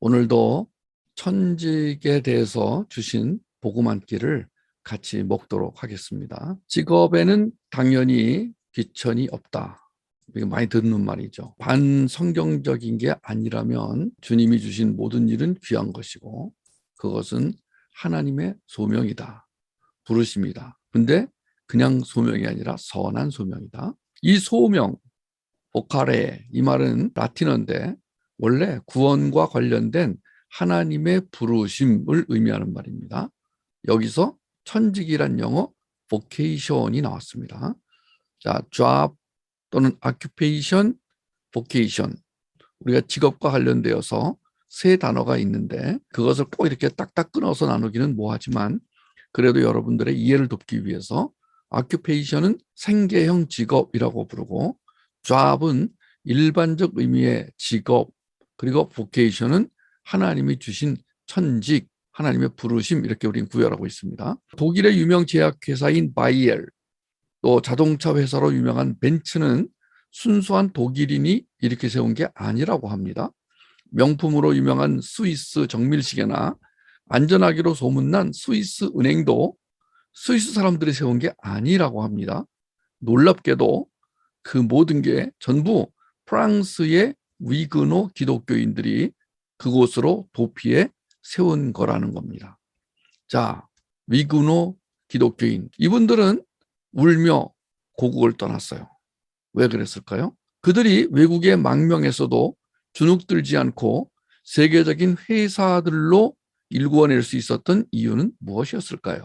오늘도 천직에 대해서 주신 복음 한 끼를 같이 먹도록 하겠습니다. 직업에는 당연히 귀천이 없다. 이거 많이 듣는 말이죠. 반성경적인 게 아니라면 주님이 주신 모든 일은 귀한 것이고 그것은 하나님의 소명이다. 부르심이다. 근데 그냥 소명이 아니라 선한 소명이다. 이 소명, 보카레, 이 말은 라틴어인데 원래 구원과 관련된 하나님의 부르심을 의미하는 말입니다. 여기서 천직이란 영어 vocation이 나왔습니다. 자, job 또는 occupation, vocation. 우리가 직업과 관련되어서 세 단어가 있는데 그것을 꼭 이렇게 딱딱 끊어서 나누기는 뭐하지만 그래도 여러분들의 이해를 돕기 위해서 occupation은 생계형 직업이라고 부르고 job은 일반적 의미의 직업, 그리고 vocation은 하나님이 주신 천직, 하나님의 부르심, 이렇게 우리는 구별하고 있습니다. 독일의 유명 제약회사인 바이엘, 또 자동차 회사로 유명한 벤츠는 순수한 독일인이 이렇게 세운 게 아니라고 합니다. 명품으로 유명한 스위스 정밀시계나 안전하기로 소문난 스위스 은행도 스위스 사람들이 세운 게 아니라고 합니다. 놀랍게도 그 모든 게 전부 프랑스의 위그노 기독교인들이 그곳으로 도피해 세운 거라는 겁니다. 자, 위그노 기독교인, 이분들은 울며 고국을 떠났어요. 왜 그랬을까요? 그들이 외국의 망명에서도 주눅들지 않고 세계적인 회사들로 일구어낼 수 있었던 이유는 무엇이었을까요?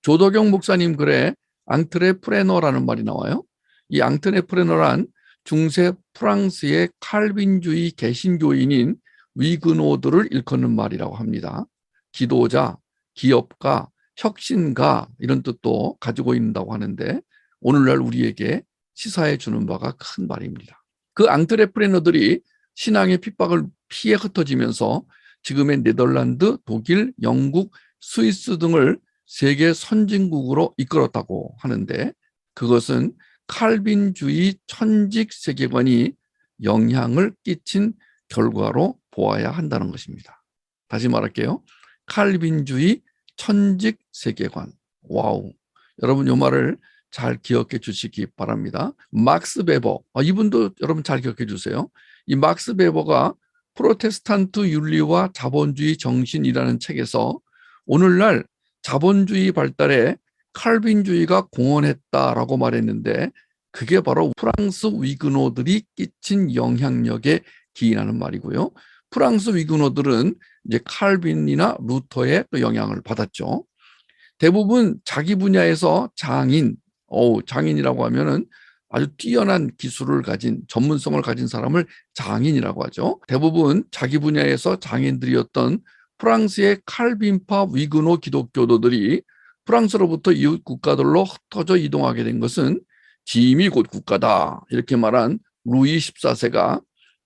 조도경 목사님 글에 앙트레프레너라는 말이 나와요. 이 앙트레프레너란 중세 프랑스의 칼빈주의 개신교인인 위그노들을 일컫는 말이라고 합니다. 기도자, 기업가, 혁신가 이런 뜻도 가지고 있다고 하는데 오늘날 우리에게 시사해 주는 바가 큰 말입니다. 그 앙트레프레너들이 신앙의 핍박을 피해 흩어지면서 지금의 네덜란드, 독일, 영국, 스위스 등을 세계 선진국으로 이끌었다고 하는데 그것은 칼빈주의 천직 세계관이 영향을 끼친 결과로 보아야 한다는 것입니다. 다시 말할게요. 칼빈주의 천직 세계관. 와우. 여러분 이 말을 잘 기억해 주시기 바랍니다. 막스 베버, 이분도 여러분 잘 기억해 주세요. 이 막스 베버가 프로테스탄트 윤리와 자본주의 정신이라는 책에서 오늘날 자본주의 발달에 칼빈주의가 공헌했다라고 말했는데 그게 바로 프랑스 위그노들이 끼친 영향력에 기인하는 말이고요. 프랑스 위그노들은 이제 칼빈이나 루터의 영향을 받았죠. 대부분 자기 분야에서 장인이라고 하면은 아주 뛰어난 기술을 가진 전문성을 가진 사람을 장인이라고 하죠. 대부분 자기 분야에서 장인들이었던 프랑스의 칼빈파 위그노 기독교도들이 프랑스로부터 이웃 국가들로 흩어져 이동하게 된 것은 짐이 곧 국가다 이렇게 말한 루이 14세가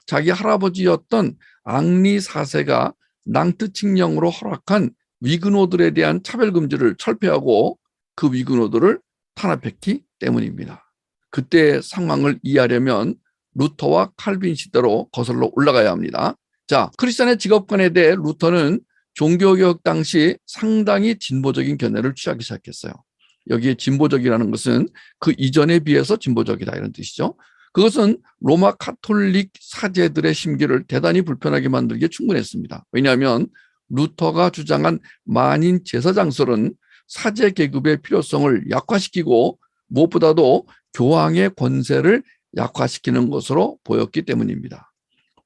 자기 할아버지였던 앙리 4세가 낭트 칙령으로 허락한 위그노들에 대한 차별금지를 철폐하고 그 위그노들을 탄압했기 때문입니다. 그때 상황을 이해하려면 루터와 칼빈 시대로 거슬러 올라가야 합니다. 자, 크리스천의 직업관에 대해 루터는 종교개혁 당시 상당히 진보적인 견해를 취하기 시작했어요. 여기에 진보적이라는 것은 그 이전에 비해서 진보적이다 이런 뜻이죠. 그것은 로마 카톨릭 사제들의 심기를 대단히 불편하게 만들기에 충분했습니다. 왜냐하면 루터가 주장한 만인 제사장설은 사제 계급의 필요성을 약화시키고 무엇보다도 교황의 권세를 약화시키는 것으로 보였기 때문입니다.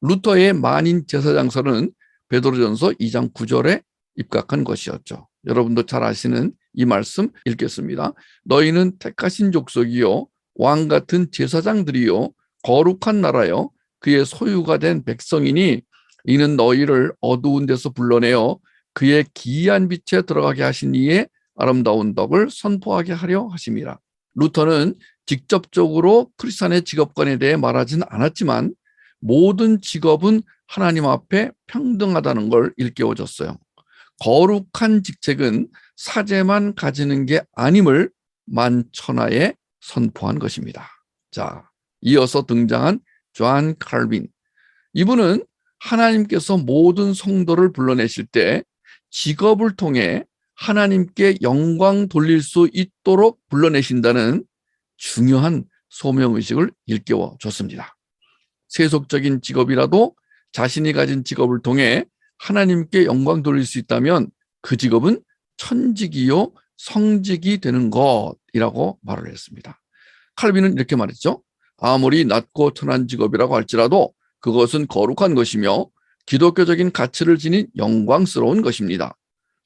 루터의 만인 제사장설은 베드로전서 2장 9절에 입각한 것이었죠. 여러분도 잘 아시는 이 말씀 읽겠습니다. 너희는 택하신 족속이요 왕 같은 제사장들이요 거룩한 나라요 그의 소유가 된 백성이니 이는 너희를 어두운 데서 불러내어 그의 기이한 빛에 들어가게 하신 이의 아름다운 덕을 선포하게 하려 하심이라. 루터는 직접적으로 크리스찬의 직업관에 대해 말하지는 않았지만 모든 직업은 하나님 앞에 평등하다는 걸 일깨워줬어요. 거룩한 직책은 사제만 가지는 게 아님을 만천하에 선포한 것입니다. 자, 이어서 등장한 존 칼빈. 이분은 하나님께서 모든 성도를 불러내실 때 직업을 통해 하나님께 영광 돌릴 수 있도록 불러내신다는 중요한 소명의식을 일깨워 줬습니다. 세속적인 직업이라도 자신이 가진 직업을 통해 하나님께 영광 돌릴 수 있다면 그 직업은 천직이요 성직이 되는 것이라고 말을 했습니다. 칼빈은 이렇게 말했죠. 아무리 낮고 천한 직업이라고 할지라도 그것은 거룩한 것이며 기독교적인 가치를 지닌 영광스러운 것입니다.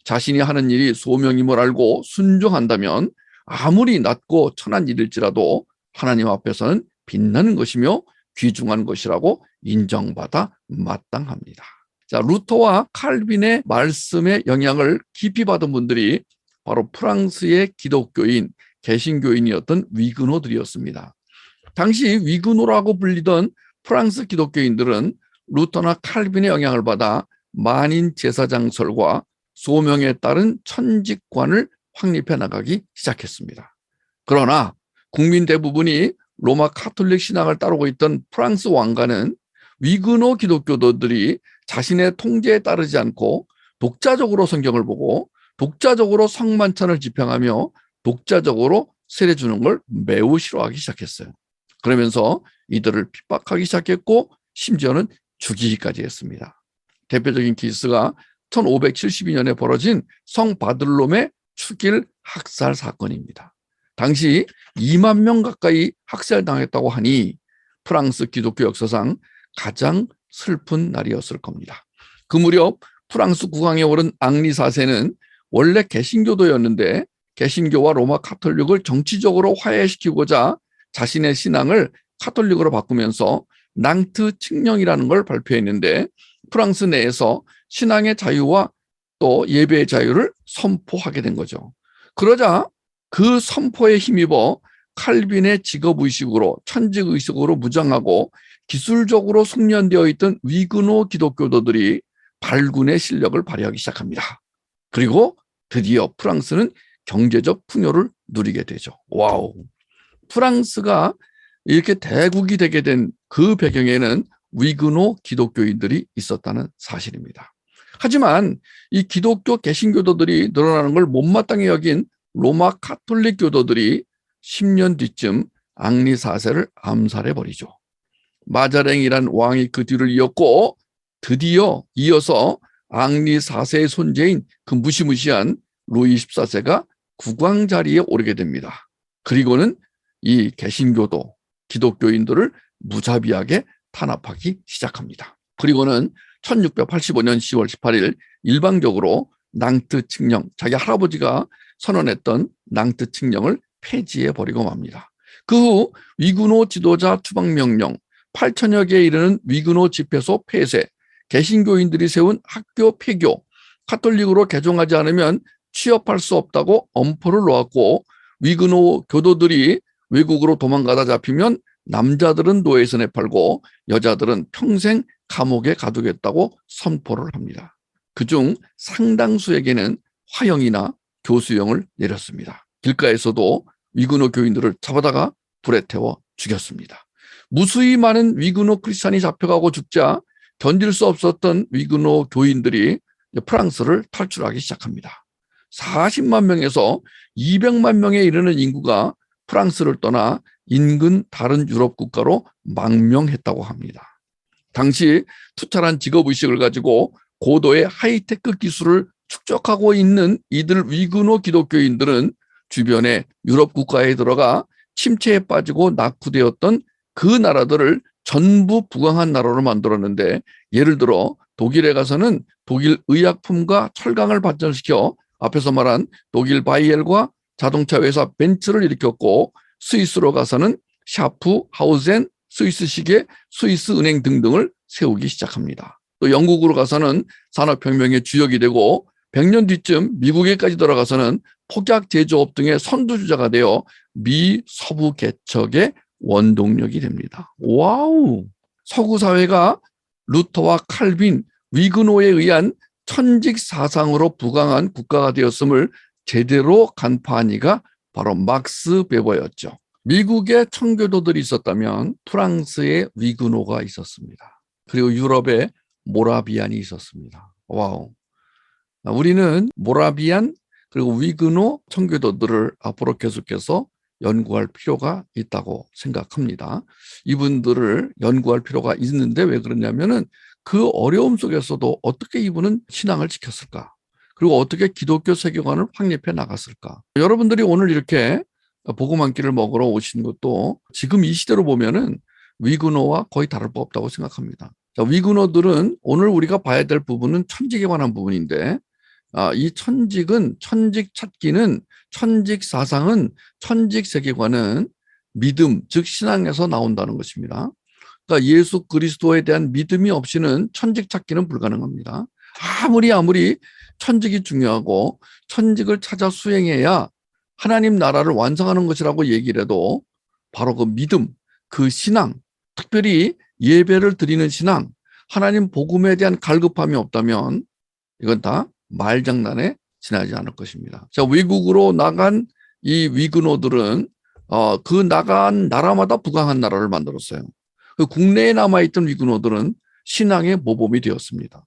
자신이 하는 일이 소명임을 알고 순종한다면 아무리 낮고 천한 일일지라도 하나님 앞에서는 빛나는 것이며 귀중한 것이라고 인정받아 마땅합니다. 자, 루터와 칼빈의 말씀의 영향을 깊이 받은 분들이 바로 프랑스의 기독교인, 개신교인이었던 위그노들이었습니다. 당시 위그노라고 불리던 프랑스 기독교인들은 루터나 칼빈의 영향을 받아 만인 제사장설과 소명에 따른 천직관을 확립해 나가기 시작했습니다. 그러나 국민 대부분이 로마 카톨릭 신앙을 따르고 있던 프랑스 왕가는 위그노 기독교도들이 자신의 통제에 따르지 않고 독자적으로 성경을 보고 독자적으로 성만찬을 집행하며 독자적으로 세례 주는 걸 매우 싫어하기 시작했어요. 그러면서 이들을 핍박하기 시작했고 심지어는 죽이기까지 했습니다. 대표적인 케이스가 1572년에 벌어진 성 바들롬의 축일 학살 사건입니다. 당시 2만 명 가까이 학살당했다고 하니 프랑스 기독교 역사상 가장 슬픈 날이었을 겁니다. 그 무렵 프랑스 국왕에 오른 앙리 4세는 원래 개신교도였는데 개신교와 로마 카톨릭을 정치적으로 화해시키고자 자신의 신앙을 카톨릭으로 바꾸면서 낭트 칙령이라는 걸 발표했는데 프랑스 내에서 신앙의 자유와 또 예배의 자유를 선포하게 된 거죠. 그러자 그 선포에 힘입어 칼빈의 직업의식으로 천직의식으로 무장하고 기술적으로 숙련되어 있던 위그노 기독교도들이 발군의 실력을 발휘하기 시작합니다. 그리고 드디어 프랑스는 경제적 풍요를 누리게 되죠. 와우. 프랑스가 이렇게 대국이 되게 된 그 배경에는 위그노 기독교인들이 있었다는 사실입니다. 하지만 이 기독교 개신교도들이 늘어나는 걸 못마땅히 여긴 로마 카톨릭 교도들이 10년 뒤쯤 앙리 4세를 암살해버리죠. 마자랭이란 왕이 그 뒤를 이었고 드디어 이어서 앙리 4세의 손재인 그 무시무시한 루이 14세가 국왕 자리에 오르게 됩니다. 그리고는 이 개신교도 기독교인들을 무자비하게 탄압하기 시작합니다. 그리고는 1685년 10월 18일 일방적으로 낭트 칙령, 자기 할아버지가 선언했던 낭트 칙령을 폐지해버리고 맙니다. 그 후 위그노 지도자 추방명령, 8천여 개에 이르는 위그노 집회소 폐쇄, 개신교인들이 세운 학교 폐교, 카톨릭으로 개종하지 않으면 취업할 수 없다고 엄포를 놓았고 위그노 교도들이 외국으로 도망가다 잡히면 남자들은 노예에서 내팔고 여자들은 평생 감옥에 가두겠다고 선포를 합니다. 그중 상당수에게는 화형이나 교수형을 내렸습니다. 길가에서도 위그노 교인들을 잡아다가 불에 태워 죽였습니다. 무수히 많은 위그노 크리스찬이 잡혀가고 죽자 견딜 수 없었던 위그노 교인들이 프랑스를 탈출하기 시작합니다. 40만 명에서 200만 명에 이르는 인구가 프랑스를 떠나 인근 다른 유럽 국가로 망명했다고 합니다. 당시 투철한 직업의식을 가지고 고도의 하이테크 기술을 축적하고 있는 이들 위그노 기독교인들은 주변의 유럽 국가에 들어가 침체에 빠지고 낙후되었던 그 나라들을 전부 부강한 나라로 만들었는데 예를 들어 독일에 가서는 독일 의약품과 철강을 발전시켜 앞에서 말한 독일 바이엘과 자동차 회사 벤츠를 일으켰고 스위스로 가서는 샤프, 하우젠, 스위스 시계, 스위스 은행 등등을 세우기 시작합니다. 또 영국으로 가서는 산업혁명의 주역이 되고 100년 뒤쯤 미국에까지 들어가서는 폭약 제조업 등의 선두주자가 되어 미 서부 개척의 원동력이 됩니다. 와우! 서구 사회가 루터와 칼빈, 위그노에 의한 천직 사상으로 부강한 국가가 되었음을 제대로 간파한 이가 바로 막스 베버였죠. 미국에 청교도들이 있었다면 프랑스에 위그노가 있었습니다. 그리고 유럽에 모라비안이 있었습니다. 와우. 우리는 모라비안 그리고 위그노 청교도들을 앞으로 계속해서 연구할 필요가 있다고 생각합니다. 이분들을 연구할 필요가 있는데 왜 그러냐면은 그 어려움 속에서도 어떻게 이분은 신앙을 지켰을까? 그리고 어떻게 기독교 세계관을 확립해 나갔을까? 여러분들이 오늘 이렇게 복음 한 끼를 먹으러 오신 것도 지금 이 시대로 보면은 위그노와 거의 다를 바 없다고 생각합니다. 자, 위그노들은 오늘 우리가 봐야 될 부분은 천직에 관한 부분인데 이 천직 찾기는 천직 사상은 천직 세계관은 믿음, 즉 신앙에서 나온다는 것입니다. 그러니까 예수 그리스도에 대한 믿음이 없이는 천직 찾기는 불가능합니다. 아무리 천직이 중요하고 천직을 찾아 수행해야 하나님 나라를 완성하는 것이라고 얘기를 해도 바로 그 믿음, 그 신앙, 특별히 예배를 드리는 신앙, 하나님 복음에 대한 갈급함이 없다면 이건 다 말장난에 지나지 않을 것입니다. 자, 외국으로 나간 이 위그노들은 그 나간 나라마다 부강한 나라를 만들었어요. 그 국내에 남아있던 위그노들은 신앙의 모범이 되었습니다.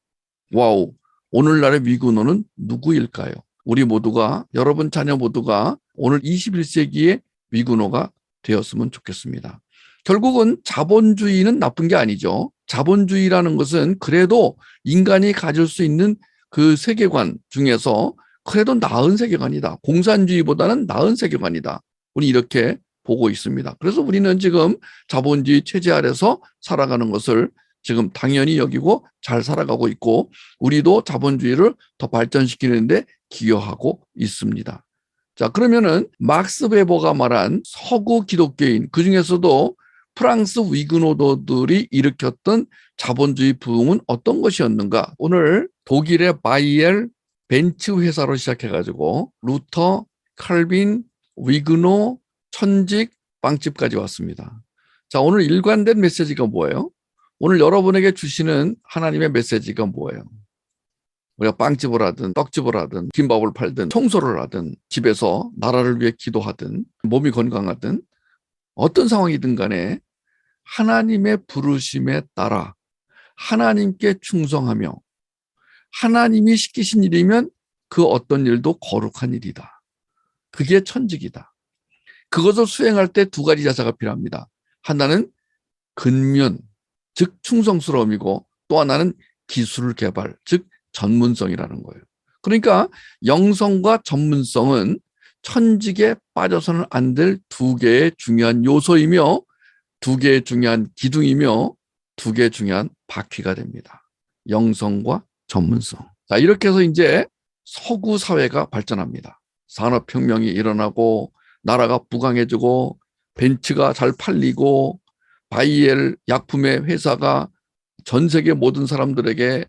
와우, 오늘날의 위그노는 누구일까요? 우리 모두가, 여러분 자녀 모두가 오늘 21세기의 위그노가 되었으면 좋겠습니다. 결국은 자본주의는 나쁜 게 아니죠. 자본주의라는 것은 그래도 인간이 가질 수 있는 그 세계관 중에서 그래도 나은 세계관이다. 공산주의보다는 나은 세계관이다. 우리 이렇게 보고 있습니다. 그래서 우리는 지금 자본주의 체제 아래서 살아가는 것을 지금 당연히 여기고 잘 살아가고 있고 우리도 자본주의를 더 발전시키는데 기여하고 있습니다. 자, 그러면은 막스 베버가 말한 서구 기독교인, 그중에서도 프랑스 위그노도들이 일으켰던 자본주의 부흥은 어떤 것이었는가? 오늘 독일의 바이엘 벤츠 회사로 시작해가지고 루터, 칼빈, 위그노, 천직, 빵집까지 왔습니다. 자, 오늘 일관된 메시지가 뭐예요? 오늘 여러분에게 주시는 하나님의 메시지가 뭐예요? 우리가 빵집을 하든 떡집을 하든 김밥을 팔든 청소를 하든 집에서 나라를 위해 기도하든 몸이 건강하든 어떤 상황이든 간에 하나님의 부르심에 따라 하나님께 충성하며 하나님이 시키신 일이면 그 어떤 일도 거룩한 일이다. 그게 천직이다. 그것을 수행할 때 두 가지 자세가 필요합니다. 하나는 근면, 즉 충성스러움이고 또 하나는 기술 개발, 즉 전문성이라는 거예요. 그러니까 영성과 전문성은 천직에 빠져서는 안 될 두 개의 중요한 요소이며 두 개의 중요한 기둥이며 두 개의 중요한 바퀴가 됩니다. 영성과 전문성. 자, 이렇게 해서 이제 서구 사회가 발전합니다. 산업혁명이 일어나고 나라가 부강해지고 벤츠가 잘 팔리고 바이엘 약품의 회사가 전 세계 모든 사람들에게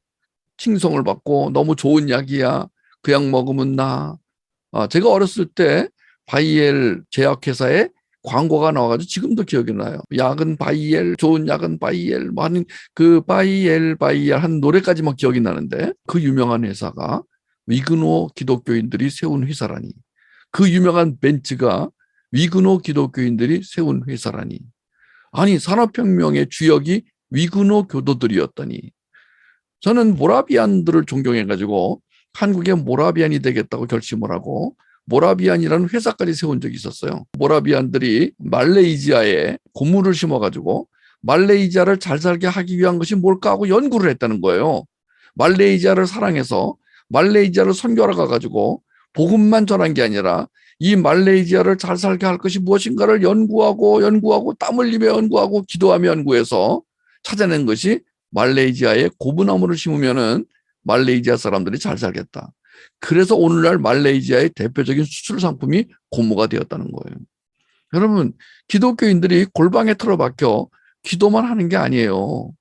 칭송을 받고 너무 좋은 약이야. 그 약 먹으면 나. 제가 어렸을 때 바이엘 제약회사에 광고가 나와가지고 지금도 기억이 나요. 약은 바이엘, 좋은 약은 바이엘, 많은 그 바이엘 한 노래까지만 기억이 나는데 그 유명한 회사가 위그노 기독교인들이 세운 회사라니. 그 유명한 벤츠가 위그노 기독교인들이 세운 회사라니. 아니, 산업혁명의 주역이 위그노 교도들이었더니 저는 모라비안들을 존경해가지고 한국의 모라비안이 되겠다고 결심을 하고 모라비안이라는 회사까지 세운 적이 있었어요. 모라비안들이 말레이시아에 고무를 심어가지고 말레이시아를 잘 살게 하기 위한 것이 뭘까 하고 연구를 했다는 거예요. 말레이시아를 사랑해서 말레이시아를 선교하러 가가지고 복음만 전한 게 아니라 이 말레이시아를 잘 살게 할 것이 무엇인가를 연구하고 땀 흘리며 연구하고 기도하며 연구해서 찾아낸 것이 말레이시아에 고무나무를 심으면은 말레이시아 사람들이 잘 살겠다. 그래서 오늘날 말레이시아의 대표적인 수출 상품이 고무가 되었다는 거예요. 여러분, 기독교인들이 골방에 틀어박혀 기도만 하는 게 아니에요.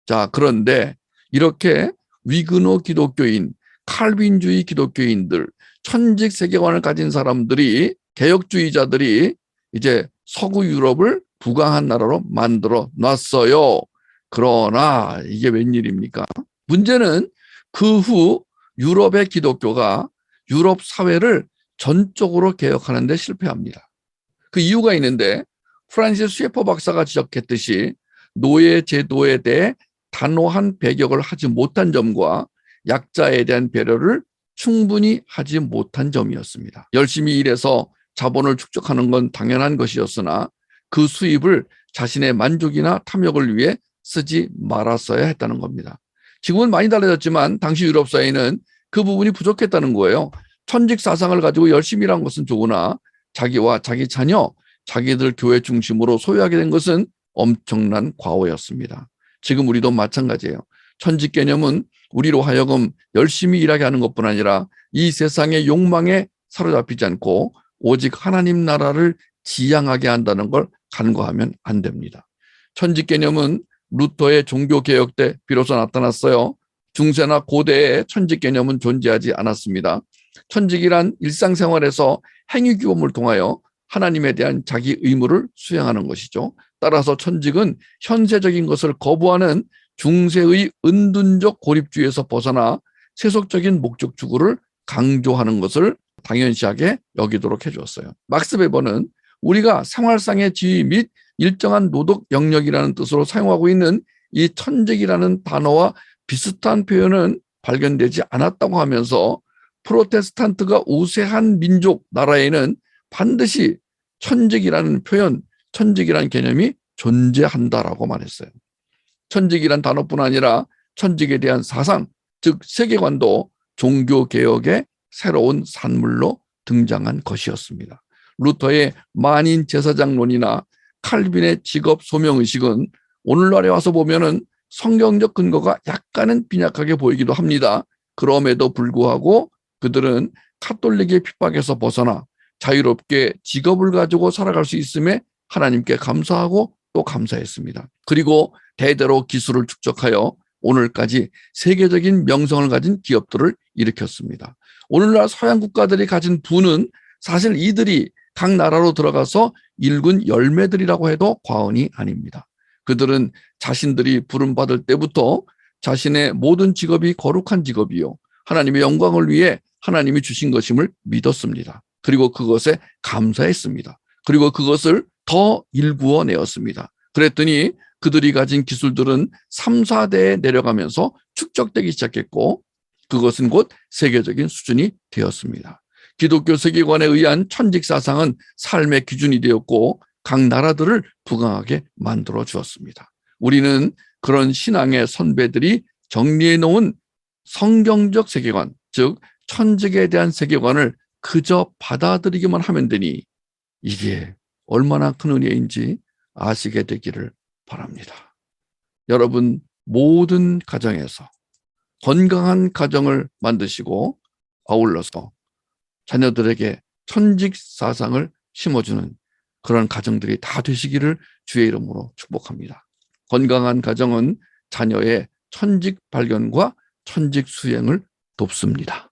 자, 그런데 이렇게 위그노 기독교인, 칼빈주의 기독교인들, 천직 세계관을 가진 사람들이, 개혁주의자들이 이제 서구 유럽을 부강한 나라로 만들어 놨어요. 그러나 이게 웬일입니까? 문제는 그 후 유럽의 기독교가 유럽 사회를 전적으로 개혁하는 데 실패합니다. 그 이유가 있는데 프란시스 셰퍼 박사가 지적했듯이 노예 제도에 대해 단호한 배격을 하지 못한 점과 약자에 대한 배려를 충분히 하지 못한 점이었습니다. 열심히 일해서 자본을 축적하는 건 당연한 것이었으나 그 수입을 자신의 만족이나 탐욕을 위해 쓰지 말았어야 했다는 겁니다. 지금은 많이 달라졌지만 당시 유럽 사회는 그 부분이 부족했다는 거예요. 천직 사상을 가지고 열심히 일한 것은 좋으나 자기와 자기 자녀, 자기들 교회 중심으로 소유하게 된 것은 엄청난 과오였습니다. 지금 우리도 마찬가지예요. 천직 개념은 우리로 하여금 열심히 일하게 하는 것뿐 아니라 이 세상의 욕망에 사로잡히지 않고 오직 하나님 나라를 지향하게 한다는 걸 간과하면 안 됩니다. 천직 개념은 루터의 종교개혁 때 비로소 나타났어요. 중세나 고대에 천직 개념은 존재하지 않았습니다. 천직이란 일상생활에서 행위규범을 통하여 하나님에 대한 자기 의무를 수행하는 것이죠. 따라서 천직은 현세적인 것을 거부하는 중세의 은둔적 고립주의에서 벗어나 세속적인 목적 추구를 강조하는 것을 당연시하게 여기도록 해주었어요. 막스 베버는 우리가 생활상의 지위 및 일정한 노동 영역이라는 뜻으로 사용하고 있는 이 천직이라는 단어와 비슷한 표현은 발견되지 않았다고 하면서 프로테스탄트가 우세한 민족 나라에는 반드시 천직이라는 표현, 천직이라는 개념이 존재한다라고 말했어요. 천직이란 단어뿐 아니라 천직에 대한 사상, 즉 세계관도 종교개혁의 새로운 산물로 등장한 것이었습니다. 루터의 만인 제사장론이나 칼빈의 직업 소명의식은 오늘날에 와서 보면은 성경적 근거가 약간은 빈약하게 보이기도 합니다. 그럼에도 불구하고 그들은 카톨릭의 핍박에서 벗어나 자유롭게 직업을 가지고 살아갈 수 있음에 하나님께 감사하고 또 감사했습니다. 그리고 대대로 기술을 축적하여 오늘까지 세계적인 명성을 가진 기업들을 일으켰습니다. 오늘날 서양 국가들이 가진 부는 사실 이들이 각 나라로 들어가서 일군 열매들이라고 해도 과언이 아닙니다. 그들은 자신들이 부름받을 때부터 자신의 모든 직업이 거룩한 직업이요 하나님의 영광을 위해 하나님이 주신 것임을 믿었습니다. 그리고 그것에 감사했습니다. 그리고 그것을 더 일구어 내었습니다. 그랬더니 그들이 가진 기술들은 3, 4대에 내려가면서 축적되기 시작했고 그것은 곧 세계적인 수준이 되었습니다. 기독교 세계관에 의한 천직 사상은 삶의 기준이 되었고 각 나라들을 부강하게 만들어 주었습니다. 우리는 그런 신앙의 선배들이 정리해 놓은 성경적 세계관, 즉 천직에 대한 세계관을 그저 받아들이기만 하면 되니 이게 얼마나 큰 은혜인지 아시게 되기를 바랍니다. 여러분 모든 가정에서 건강한 가정을 만드시고 아울러서 자녀들에게 천직 사상을 심어주는 그런 가정들이 다 되시기를 주의 이름으로 축복합니다. 건강한 가정은 자녀의 천직 발견과 천직 수행을 돕습니다.